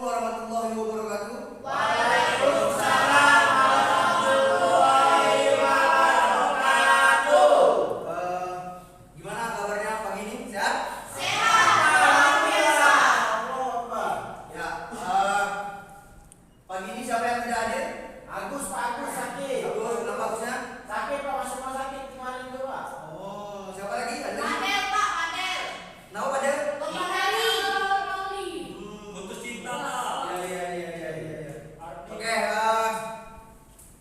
warahmatullahi wabarakatuh. Waalaikumsalam warahmatullahi wabarakatuh. Gimana kabarnya pagi ini? Sehat? Sehat, alhamdulillah. Ya. Pagi ini siapa yang tidak hadir? Agus, Pak Agus sakit. Agus, kenapa Agusnya? Sakit Pak, masuk rumah sakit kemarin itu Pak. Oh, siapa lagi? Ada lagi? Padel, Pak, Padel. Nama Padel? Bapak Hari. Putus cinta. Ya. Oke,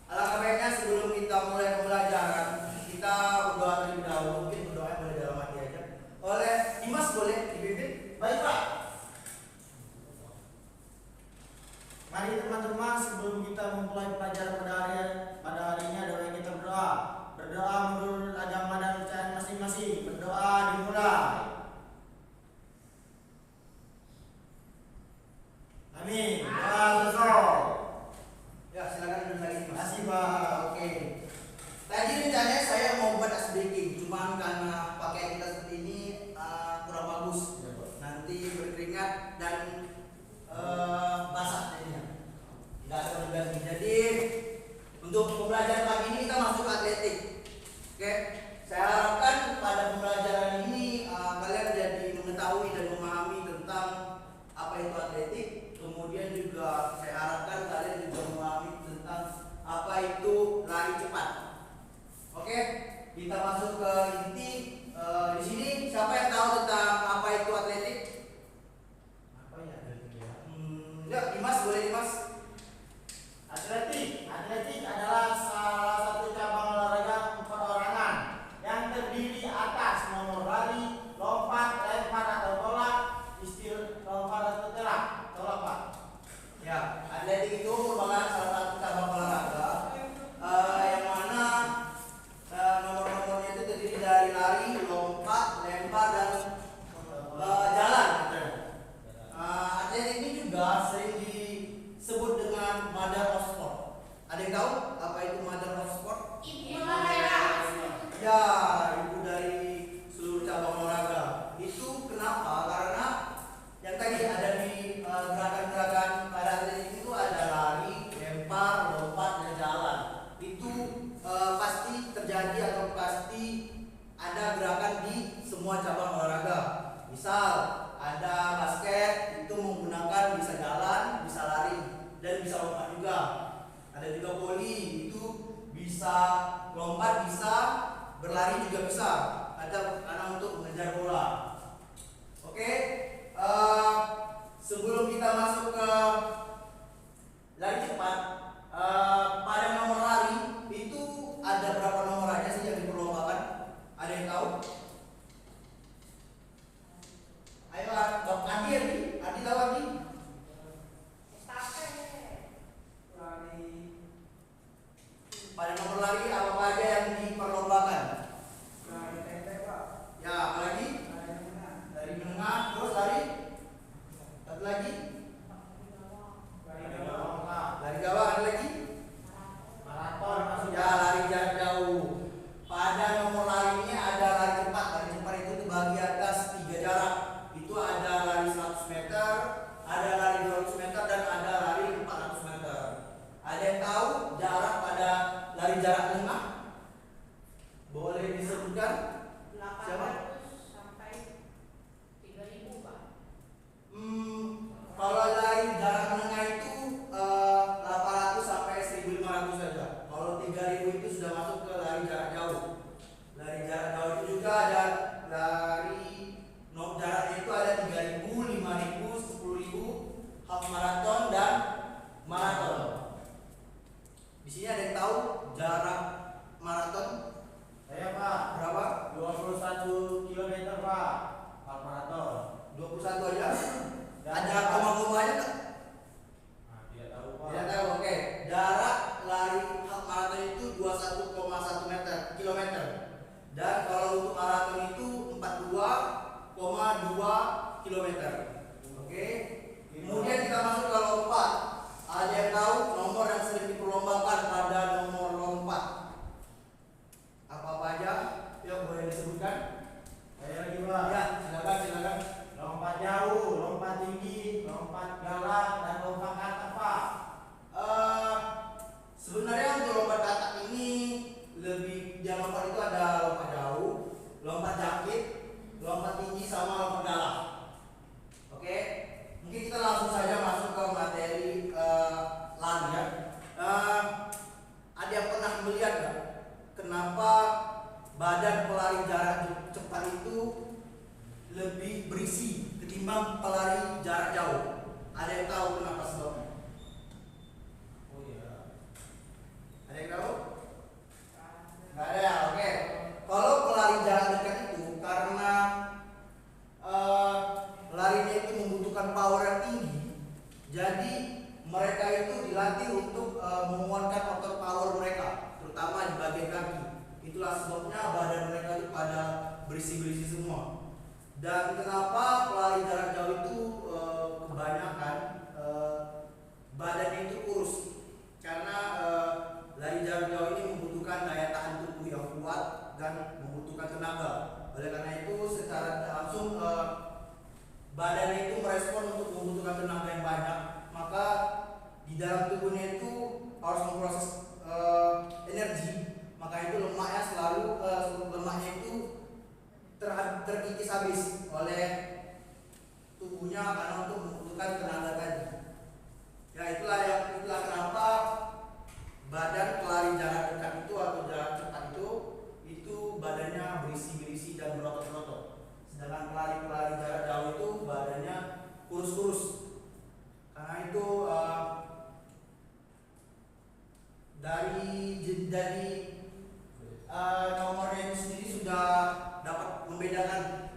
alangkah baiknya sebelum kita mulai pembelajaran, kita berdoa terlebih dahulu. Mungkin berdoa boleh dalam hati aja. Oleh Dimas boleh dipimpin? Baik Pak. Mari teman-teman, sebelum kita memulai pelajaran pada hari ini adalah kita berdoa. Berdoa menurut agama dan kepercayaan masing-masing. Berdoa dimulai. Amin. Doa selesai. Ya, silakan duduk lagi Terima Mas. kasih Pak. Oke. Tadi rencananya saya mau buat ice breaking, cuman karena pakaian kita seperti ini kurang bagus. Nanti berkeringat dan basah jadinya. Tidak ada berganti. Jadi untuk pembelajaran pagi ini kita masuk atletik. Oke. Saya harapkan pada pembelajaran ini kalian jadi mengetahui dan memahami tentang apa itu atletik. Kemudian juga saya harapkan kalian juga memahami tentang apa itu lari cepat. Oke, kita masuk ke inti. Di sini siapa yang tahu tentang apa itu atletik? Apa ya atletik ya? Ya, Dimas boleh Dimas. Atletik adalah salah satu cabang olahraga perorangan yang terdiri atas nomor lari, lompat, lempar atau tolak, istilah lompat atau tolak Pak. Ya, atletik itu merupakan salah satu cabang olahraga yang mana nomor-nomornya itu terdiri dari lari, lompat, lempar dan jalan. Atletik ini juga sering disebut dengan mother of sport. Ada yang tahu apa itu mother of sport? Ibu olahraga. Ya, ibu dari seluruh cabang olahraga. Itu kenapa? Karena yang tadi ada di gerakan-gerakan pada atletik itu ada lari, lempar, lompat, dan jalan. Itu pasti terjadi atau pasti ada gerakan di semua cabang olahraga. Misal ada basket, itu menggunakan bisa jalan, bisa lari, dan bisa lompat juga. Ada juga voli, itu bisa lompat, bisa berlari juga bisa. Ada karena untuk mengejar bola. Oke, sebelum kita masuk ke lari cepat, pada nomor lari itu ada berapa nomor aja sih yang diperlombakan? Ada yang tahu? Ayo, Bang Adi tahu Adi? Pada nomor lari apa aja yang diperlombakan? Ya, apalagi? Lari menengah, terus lari? Satu lagi? Lari gawang, ada lagi? Maraton masuk. Ya, lari jarak jauh. Pada nomor lari ini ada lari cepat. Lari cepat itu terbagi atas 3 jarak. Itu ada lari 100 meter, ada lari 200 meter, dan ada lari 400 meter. Ada yang tahu jarak pada lari jarak tengah? Boleh disebutkan? Siapa? 800 sampai 3000, Pak. Kalau lari jarak menengah itu 800 sampai 1500 saja. Kalau 3000 itu sudah masuk ke lari jarak jauh. Lari jarak jauh itu juga ada lari jaraknya itu ada 3000, 5000, 10000, half marathon dan maraton. Di sini ada yang tahu jarak maraton Saya Pak, berapa? 21 km Pak. Half maraton. 21 aja. Ada koma-komanya nggak? Tidak tahu Pak. Tidak tahu. Oke. Jarak lari half marathon itu 21,1 kilometer. Dan kalau untuk maraton itu 42,2 kilometer. Oke. Kemudian kita masuk ke lompat. Ada yang tahu nomor yang sering diperlombakan pada nomor lompat? Apa-apa aja? Yuk, boleh disebutkan? Saya lagi Pak. Ya, silakan. Lompat jauh, lompat tinggi, lompat Jadi mereka itu dilatih untuk menguatkan otot power mereka, terutama di bagian kaki. Itulah sebabnya badan mereka itu pada berisi-berisi semua. Dan kenapa pelari jarak jauh itu kebanyakan badannya itu kurus? Karena lari jarak jauh ini membutuhkan daya tahan tubuh yang kuat dan membutuhkan tenaga. Oleh karena itu secara langsung badannya itu merespon untuk membutuhkan tenaga yang banyak. Maka di dalam tubuhnya itu harus memproses energi. Maka itu lemaknya itu terkikis habis oleh tubuhnya karena untuk membutuhkan tenaga tadi. Ya itulah kenapa badan pelari jarak dekat itu atau jarak cepat itu badannya berisi-berisi dan berotot-otot. Sedangkan pelari jarak jauh itu badannya kurus-kurus. Karena itu dari nomornya itu sendiri sudah dapat membedakan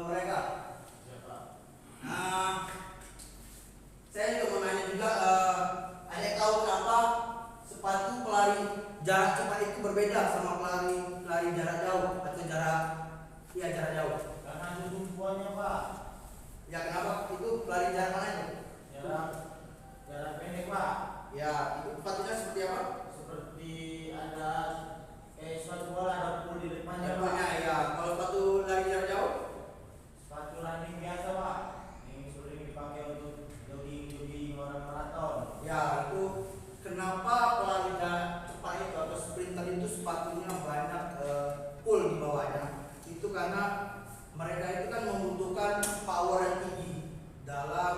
mereka. Nah, saya juga mau nanya juga, ada yang tahu kenapa sepatu pelari jarak cepat itu berbeda sama pelari jarak jauh atau jarak jauh? Karena ada tumpuannya Pak. Ya kenapa itu pelari jarak mana itu? Jarak pendek Pak. Ya itu sepatunya seperti apa? Seperti ada kayak sepatu bola ada pul di depannya Pak. Depannya ya. Kalau sepatu lari jarak jauh? Sepatu running biasa Pak. Yang sering dipakai untuk jogging orang maraton. Ya itu kenapa pelari jarak cepat itu atau sprinter itu sepatunya banyak pul di bawahnya? Itu karena mereka itu kan membutuhkan power yang tinggi dalam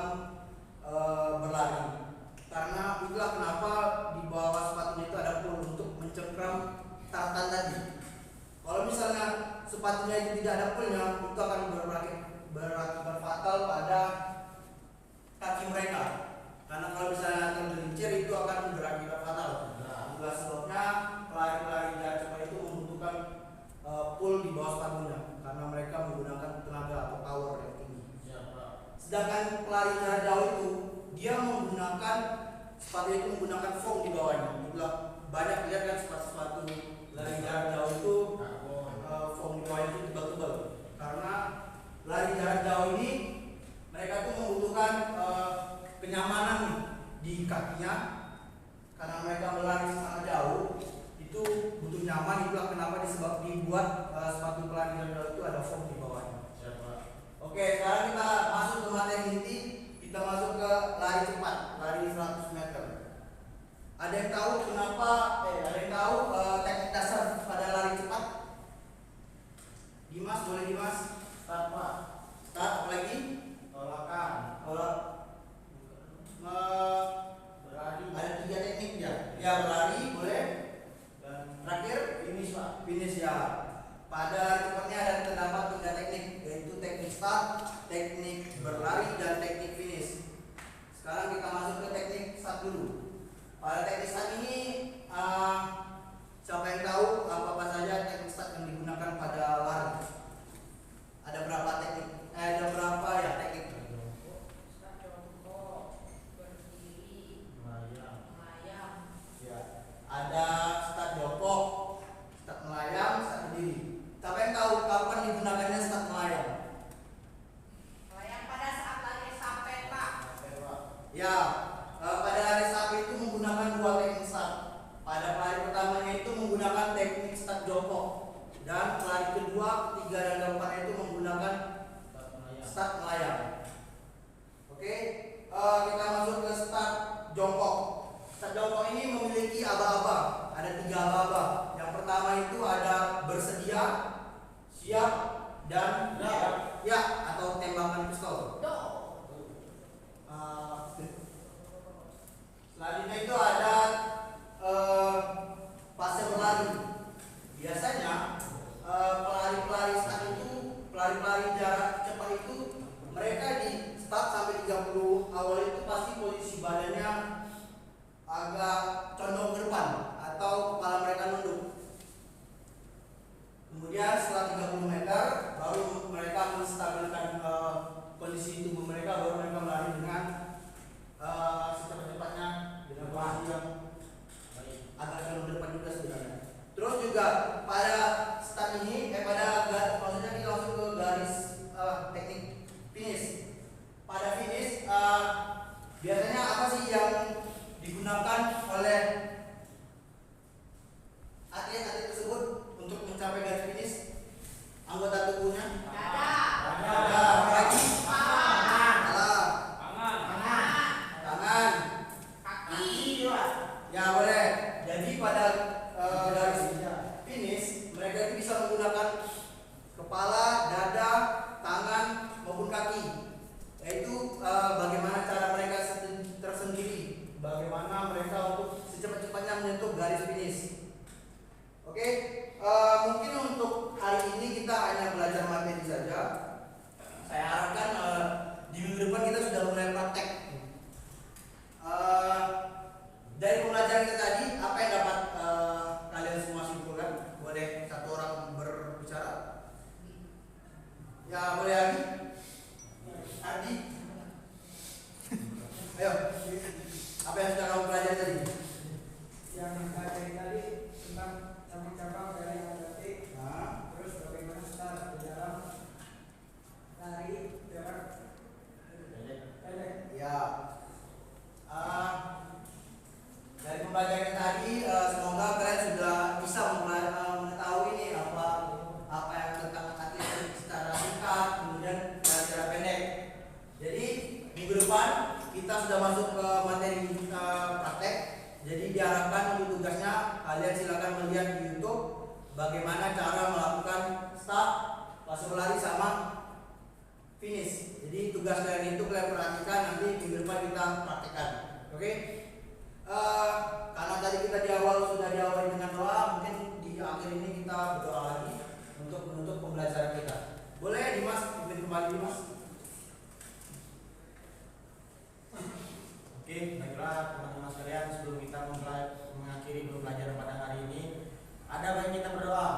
berlari. Karena itulah kenapa di bawah sepatunya itu ada pul untuk mencengkram tartan tadi. Kalau misalnya sepatunya itu tidak ada pulnya, itu akan berakibat fatal pada kaki mereka. Karena kalau misalnya tergelincir itu akan berakibat fatal. Itulah sebabnya pelari-pelari jarak cepat itu membutuhkan pul di bawah sepatunya karena mereka menggunakan tenaga atau power yang tinggi. Sedangkan pelari jarak jauh itu dia menggunakan sepatu itu menggunakan foam di bawahnya. Itulah banyak lihat kan sepatu lari jarak jauh itu foam di bawahnya itu tebal-tebal. Karena lari jarak jauh ini mereka tuh membutuhkan kenyamanan di kakinya karena mereka berlari sangat jauh itu butuh nyaman. Itulah kenapa dibuat sepatu pelari jarak jauh itu ada foam di bawahnya. Oke, sekarang kita masuk ke materi inti. Kita masuk ke lari cepat, lari 100 meter. Ada yang tahu kenapa? Ada yang tahu teknik dasar pada lari cepat? Dimas, boleh Dimas? Start Pak. Start, apa lagi? Tolakan. Berlari. Ada 3 teknik ya. Ya berlari, boleh. Dan Terakhir, finish Pak. finish ya. Pada lari cepatnya ada terdapat 3 teknik, yaitu teknik start, teknik berlari, dan teknik finish. Sekarang kita masuk ke teknik start dulu. Pada teknik start ini, siapa yang tahu apa saja teknik start yang digunakan pada lari? Ada berapa teknik? Ada berapa ya teknik? Start jongkok, berdiri, melayang. Ya. Ada start jongkok, start melayang, start berdiri. Siapa yang tahu kapan digunakannya start melayang? Melayang pada saat lari estafet Pak. Ya, pada lari estafet itu menggunakan 2 teknik start. Pada pelari pertamanya itu menggunakan teknik start jongkok, dan pelari kedua, ketiga, dan keempatnya itu menggunakan start melayang. Oke, kita masuk ke start jongkok. Start jongkok ini memiliki aba-aba. Ada 3 aba-aba. Yang pertama itu ada bersedia, siap, dan ya atau tembakan pistol. Selanjutnya itu ada fase berlari. Biasanya pelari-pelari start itu yang digunakan oleh atlet-atlet tersebut untuk mencapai garis finish? Anggota tubuhnya? Dada. Ada kaki, Tangan. kepala, Tangan. Tangan. tangan. Kaki. Juga. Ya boleh. Jadi pada garis finish mereka itu bisa menggunakan kepala, dada, tangan maupun kaki. Yaitu bagaimana cara mereka tersendiri, bagaimana mereka untuk secepat-cepatnya menyentuh garis finish. Oke, mungkin untuk hari ini kita hanya belajar materi saja. Saya harapkan di minggu depan kita sudah mulai praktek. Dari pembelajaran kita tadi, apa yang dapat kalian semua simpulkan? Boleh satu orang berbicara? Ya boleh Adi. Adi. Ayo. Apa yang sudah kamu pelajari tadi? Yang materi tadi tentang cabang-cabang dari atletik, Nah, terus bagaimana start di dalam lari jarak pendek. ya. Dari pembelajaran tadi, semoga kalian sudah bisa mengetahui nih apa yang tentang atletik secara singkat, kemudian secara pendek. Jadi minggu depan kita sudah masuk ke materi praktek. Jadi diharapkan untuk tugasnya kalian silakan melihat di YouTube bagaimana cara melakukan start, fase berlari sama finish. Jadi tugas kalian itu kalian perhatikan, nanti minggu depan kita praktekkan. Oke? Karena tadi kita di awal sudah diawali dengan doa, mungkin di akhir ini kita berdoa lagi untuk menutup pembelajaran kita. Boleh Dimas, pimpin kembali Dimas. Oke, baiklah teman-teman sekalian, sebelum kita mengakhiri pembelajaran pada hari ini, ada baiknya kita berdoa.